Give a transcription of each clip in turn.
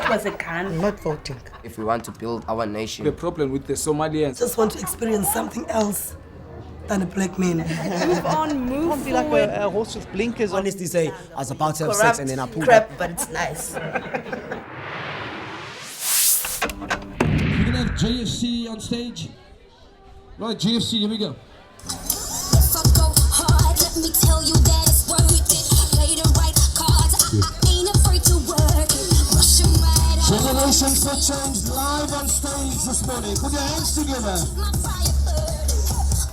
was a gun. I'm not voting. If we want to build our nation. The problem with the Somalians. Just want to experience something else than a black man. Move on, move Can't be like a horse with blinkers on. Honestly say, I was about to have sex and then I pulled crap, up. but it's nice. We're gonna have JFC on stage. Right, JFC, here we go. If I go hard, let me tell you that it's worth it. Play the right cards, I ain't afraid to work it. Rush 'em right out. Generation for Change live on stage this morning. Put your hands together. My fire burn.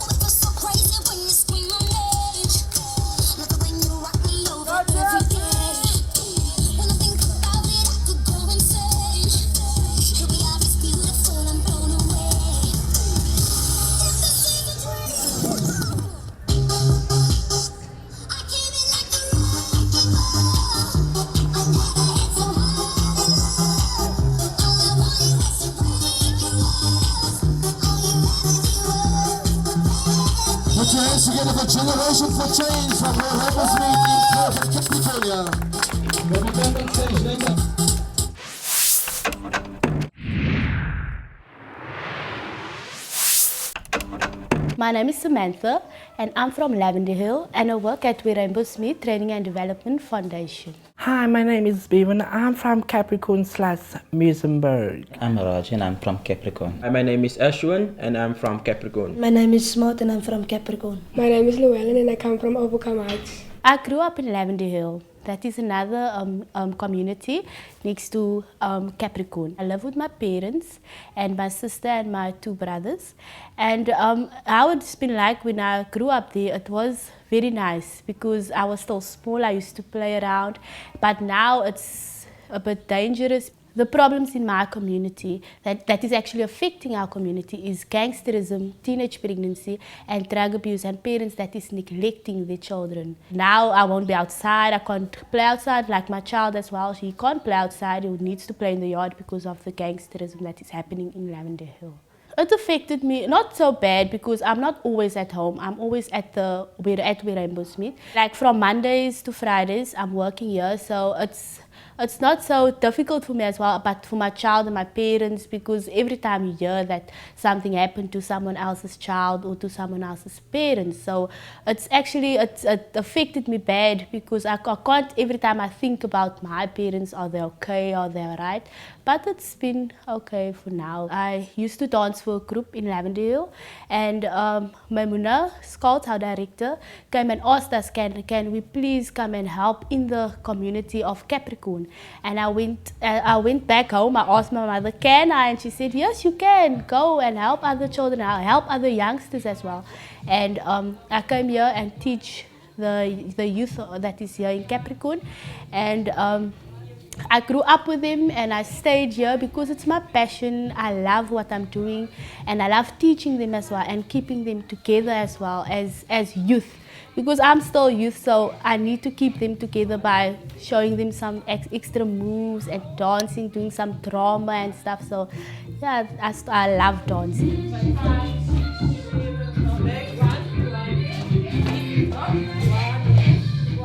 Oh, it feels so crazy when you scream my name. Love it when you rock me over every day. When I think about it, I could go insane. Here we are, it's beautiful, I'm blown away. If this is a dream, I came in like the wrecking ball. I never hit so hard. All I wanted was to break your walls. All you ever do was Put your hands together for Generation for Change from Where Rainbows Meet in Pretoria. We'll be back on stage later. My name is Samantha and I'm from Lavender Hill and I work at Where Rainbows Meet Training and Development Foundation. Hi, my name is Bevan. I'm from Capricorn/Muizenberg. I'm Raj and I'm from Capricorn. My name is Ashwin and I'm from Capricorn. My name is Smart and I'm from Capricorn. My name is Llewellyn and I come from Overcome Heights. I grew up in Lavender Hill. That is another community next to Capricorn. I live with my parents and my sister and my two brothers. And how it's been like when I grew up there, it was very nice because I was still small. I used to play around, but now it's a bit dangerous. The problems in my community that is actually affecting our community is gangsterism, teenage pregnancy, and drug abuse, and parents that is neglecting their children. Now I won't be outside. I can't play outside like my child as well. He can't play outside. He needs to play in the yard because of the gangsterism that is happening in Lavender Hill. It affected me, not so bad because I'm not always at home. I'm always at Where Rainbows Meet. Like from Mondays to Fridays, I'm working here, so it's not so difficult for me as well, but for my child and my parents, because every time you hear that something happened to someone else's child or to someone else's parents, so it affected me bad because I can't, every time I think about my parents, are they okay, are they alright, but it's been okay for now. I used to dance for a group in Lavender Hill, and Maimuna, Scout, our director, came and asked us, can we please come and help in the community of Capricorn? And I went back home. I asked my mother, can I? And she said, yes, you can. Go and help other children, help other youngsters as well. And I came here and teach the youth that is here in Capricorn. And I grew up with them and I stayed here because it's my passion. I love what I'm doing and I love teaching them as well and keeping them together as well as youth. Because I'm still youth, so I need to keep them together by showing them some extra moves and dancing, doing some drama and stuff. So yeah, I love dancing.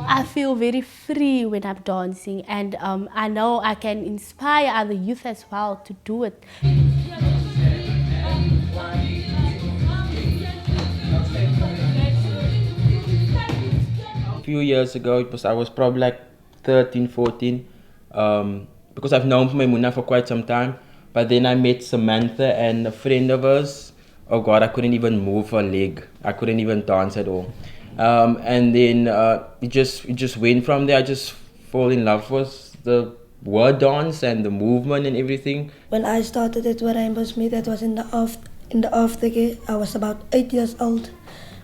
I feel very free when I'm dancing, and I know I can inspire other youth as well to do it. A few years ago, I was probably like 13, 14, because I've known Maimuna for quite some time. But then I met Samantha and a friend of hers. Oh God, I couldn't even move a leg. I couldn't even dance at all. And then it just went from there. I just fall in love with the word dance and the movement and everything. When I started at Where Rainbows Meet, that was in the aftercare. I was about 8 years old.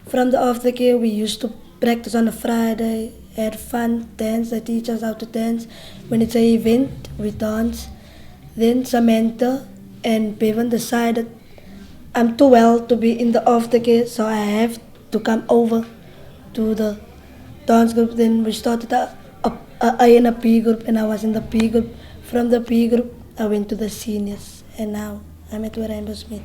From the aftercare, we used to practice on a Friday, had fun, dance. They teach us how to dance. When it's an event, we dance. Then Samantha and Bevan decided I'm too well to be in the aftercare, so I have to come over to the dance group. Then we started a A and a P group, and I was in the P group. From the P group, I went to the seniors, and now I'm at Where Rainbows Meet.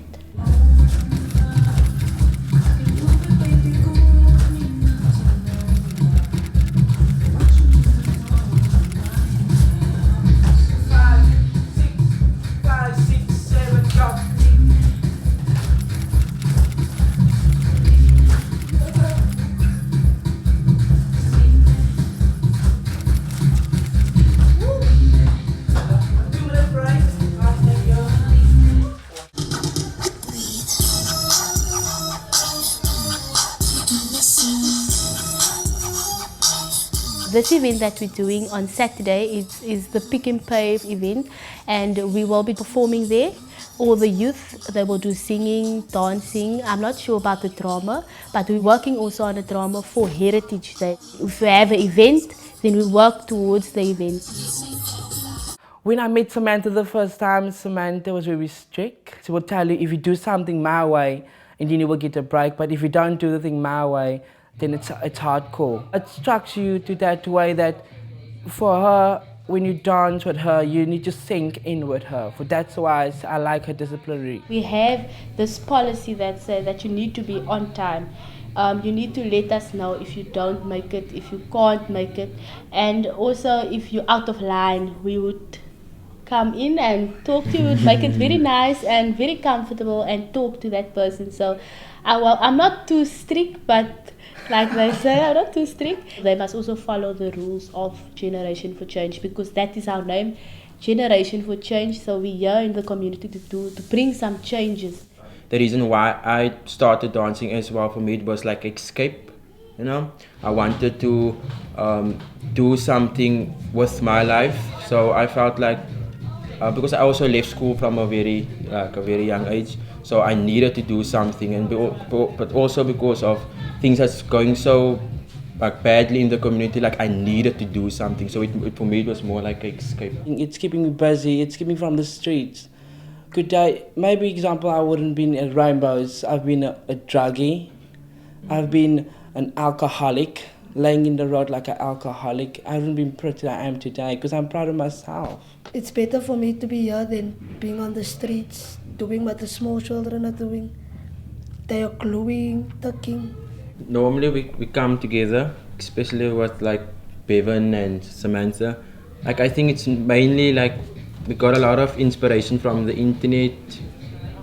this event that we're doing on Saturday is the Pick and Pave event, and we will be performing there. All the youth, they will do singing, dancing. I'm not sure about the drama, but we're working also on a drama for Heritage Day. If we have an event, then we work towards the event. When I met Samantha the first time, Samantha was very strict. She would tell you, if you do something my way, and then you will get a break, but if you don't do the thing my way, then it's hardcore. It structures you to that way that for her, when you dance with her, you need to sink in with her. That's why I like her disciplinary. We have this policy that says that you need to be on time. You need to let us know if you don't make it, if you can't make it, and also if you're out of line, we would come in and talk to you, make it very nice and very comfortable and talk to that person. So I'm not too strict, but like they say, I'm not too strict. They must also follow the rules of Generation for Change, because that is our name, Generation for Change. So we're here in the community to bring some changes. The reason why I started dancing as well, for me, it was like escape. You know, I wanted to do something with my life. So I felt like, because I also left school from a very young age, so I needed to do something, and but also because of things that's going so badly in the community, like I needed to do something. So for me it was more like an escape. It's keeping me busy. It's keeping me from the streets. Maybe example, I wouldn't been at Rainbows. I've been a druggie. I've been an alcoholic, laying in the road like an alcoholic. I haven't been pretty I am today because I'm proud of myself. It's better for me to be here than being on the streets, doing what the small children are doing. They are gluing, tucking. Normally we come together, especially with like Bevan and Samantha. Like I think it's mainly like we got a lot of inspiration from the internet,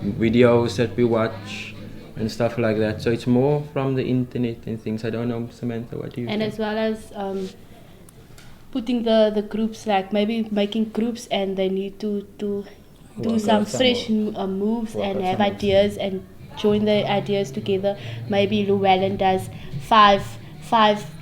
videos that we watch and stuff like that. So it's more from the internet and things. I don't know, Samantha, what do you think? And as well as putting the groups, like maybe making groups, and they need to do some fresh moves and have ideas and join the ideas together. Maybe Llewellyn does five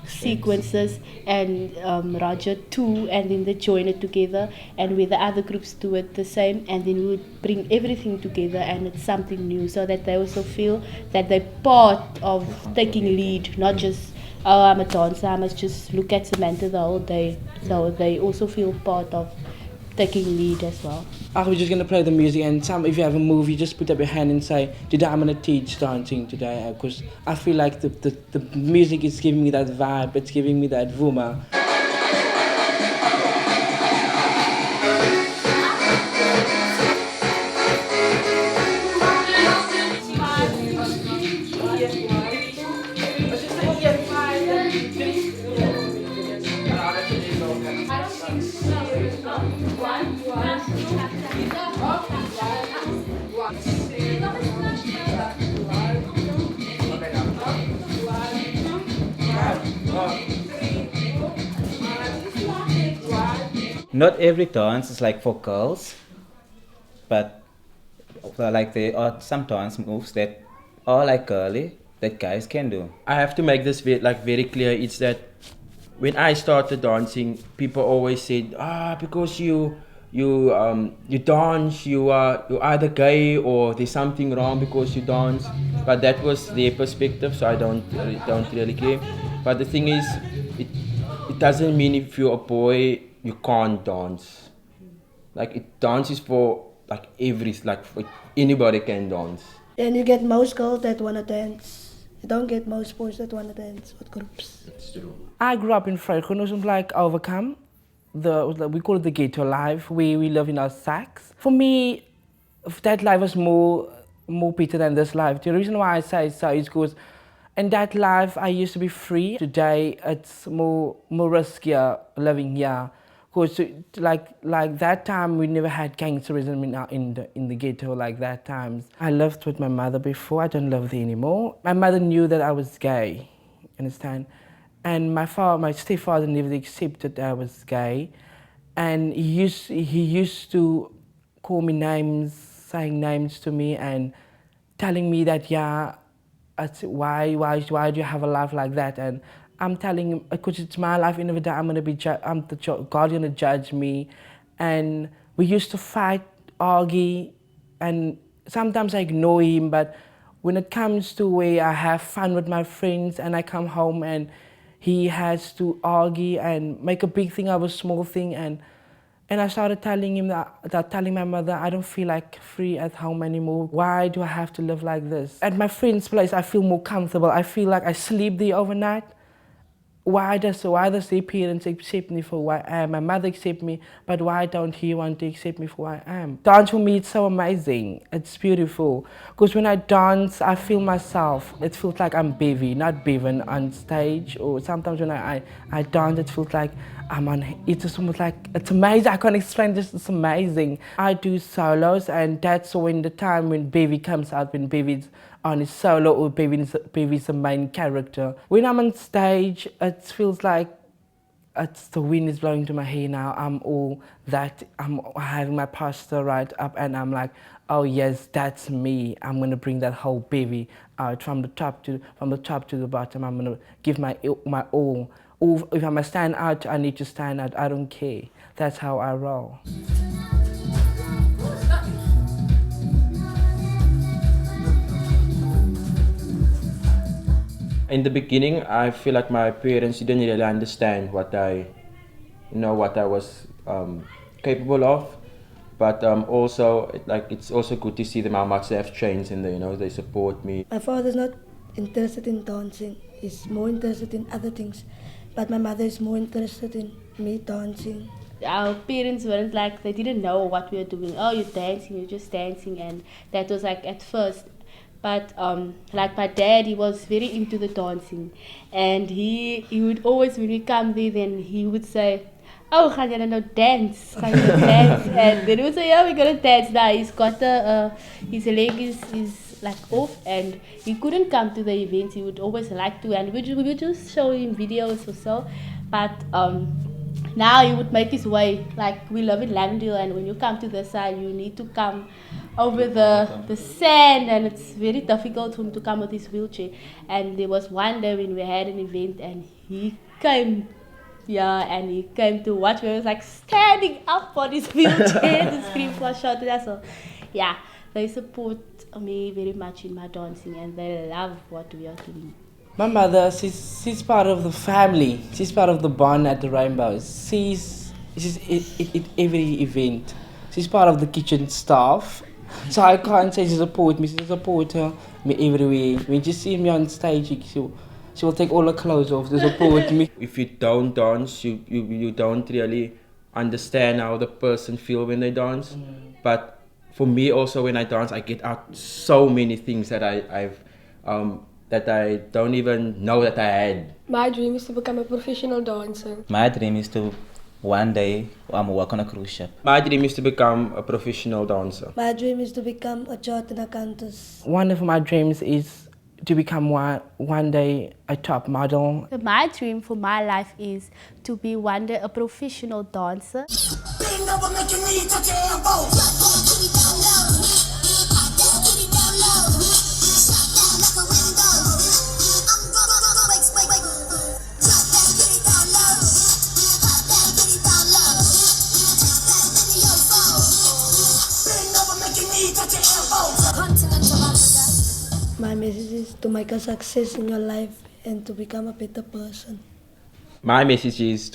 sequences and Roger 2, and then they join it together, and with the other groups do it the same, and then we would bring everything together and it's something new, so that they also feel that they're part of taking lead, not just, oh, I'm a dancer, I must just look at Samantha the whole day. So they also feel part of taking lead as well. We're just going to play the music, and if you have a move, you just put up your hand and say, today I'm going to teach dancing today, because I feel like the music is giving me that vibe, it's giving me that vuma. Not every dance is like for girls, but like there are some dance moves that are like girly that guys can do. I have to make this very clear. It's that when I started dancing, people always said, because you dance, you are either gay or there's something wrong because you dance. But that was their perspective, so I don't really care. But the thing is, it doesn't mean if you're a boy you can't dance. Like dance is for anybody can dance. And you get most girls that wanna dance. You don't get most boys that wanna dance with groups. That's true. I grew up in Vryground, it was like overcome. We call it the ghetto life, where we live in our sacks. For me, that life was more better than this life. The reason why I say so is because in that life I used to be free. Today it's more riskier living here. Because like that time we never had gangsterism in the ghetto like that times. I lived with my mother before, I don't live there anymore. My mother knew that I was gay, understand? And my stepfather never accepted that I was gay. And he used to call me names, saying names to me and telling me that, yeah, why do you have a life like that? And I'm telling him, because it's my life, in the day I'm God gonna judge me. And we used to fight, argue, and sometimes I ignore him, but when it comes to where I have fun with my friends and I come home and he has to argue and make a big thing of a small thing, and I started telling him telling my mother, I don't feel like free at home anymore. Why do I have to live like this? At my friend's place, I feel more comfortable. I feel like I sleep there overnight. Why does their parents accept me for who I am? My mother accepts me, but why don't he want to accept me for who I am? Dance for me, it's so amazing. It's beautiful. Because when I dance, I feel myself. It feels like I'm Bevi, not Bevan on stage. Or sometimes when I dance, it feels like I'm on, it's just almost like, it's amazing. I can't explain this, it's amazing. I do solos, and that's when the time when Bevi comes out, when Bevi's on his solo or Bevi's the main character. When I'm on stage, it feels like the wind is blowing to my hair now. I'm all that, I'm having my posture right up, and I'm like, oh yes, that's me. I'm gonna bring that whole Bevi out from the top to the bottom. I'm gonna give my all. Or if I'm gonna stand out, I need to stand out. I don't care. That's how I roll. In the beginning, I feel like my parents didn't really understand what I was capable of. But also, it's also good to see them how much they have changed, and they support me. My father's not interested in dancing. He's more interested in other things. But my mother is more interested in me dancing. Our parents weren't like, they didn't know what we were doing. Oh, you're dancing, you're just dancing. And that was like at first. But like my dad, he was very into the dancing. And he would always, when we come there, then he would say, oh, gaan jullie nou dance? Gaan jullie dance? And then we would say, yeah, we're gonna dance now. He's got his leg is like off, and he couldn't come to the events. He would always like to, and we would just show him videos or so. But now he would make his way. Like, we live in Lavendale, and when you come to this side, you need to come over the sand, and it's very difficult for him to come with his wheelchair. And there was one day when we had an event, and he came. Yeah, and he came to watch me. He was like standing up on his wheelchair to scream for a shot. So, yeah, they support me very much in my dancing, and they love what we are doing. My mother, she's part of the family. She's part of the bond at the Rainbows. She's at every event. She's part of the kitchen staff. So I can't say she supports me. She supports me everywhere. When she sees me on stage, she will take all her clothes off to support me. If you don't dance, you don't really understand how the person feels when they dance. But for me also, when I dance, I get out so many things that that I don't even know that I had. My dream is to become a professional dancer. My dream is to one day work on a cruise ship. My dream is to become a professional dancer. My dream is to become a chartered accountant. One of my dreams is to become one day a top model. My dream for my life is to be one day a professional dancer. My message is to make a success in your life and to become a better person. My message is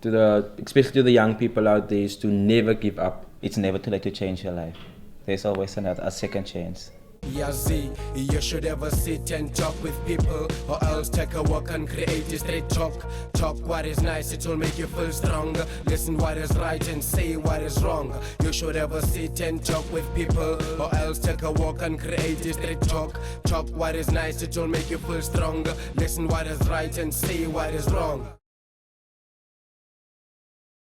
especially to the young people out there, is to never give up. It's never too late to change your life. There's always a second chance. Yeah, Z, you should ever sit and talk with people, or else take a walk and create a straight talk. Talk what is nice, it will make you feel stronger. Listen what is right and say what is wrong. You should ever sit and talk with people, or else take a walk and create a straight talk. Talk what is nice, it will make you feel stronger. Listen what is right and say what is wrong.